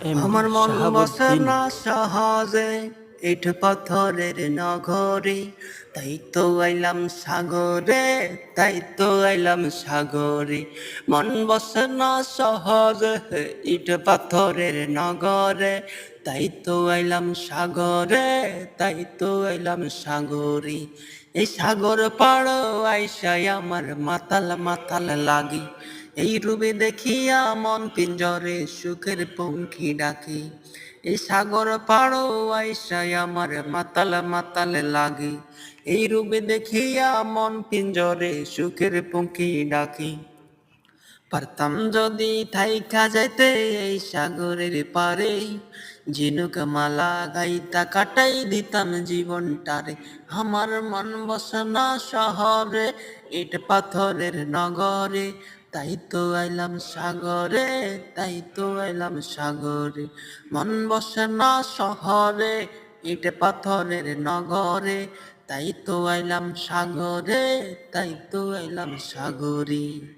M আমার মন বসে শাহাবুদ্দিন। না সহজে ইট পাথরের নগরে, তাই তো আইলাম সাগরে, তাই তো আইলাম সাগরে। মন বসে না সহজে ইট পাথরের নগরে, তাই তো আইলাম সাগরে, তাই তো আইলাম সাগরে। এই সাগর পাড় আইসাই আমার মাতাল মাতাল লাগি, এই রূপে দেখিয়া মন পিঞ্জরে সুখের পঙ্খী ডাকে। এই সাগর পাড়ো আইসাই আমার মাতাল মাতাল লাগে, এই রূপে দেখিয়া মন পিঞ্জরে সুখের পঙ্খী ডাকে। পারতাম যদি থাইকা যাইতে এই সাগরের পারে, ঝিনুক মালা গাইতা কাটাই দিতাম জীবনটারে। আমার মন বসে না শহরে ইট পাথরের নগরে, তাই তো আইলাম সাগরে, তাই তো আইলাম সাগরে। মন বসে না শহরে ইট পাথরের নগরে, তাই তো আইলাম সাগরে, তাই তো আইলাম সাগরে।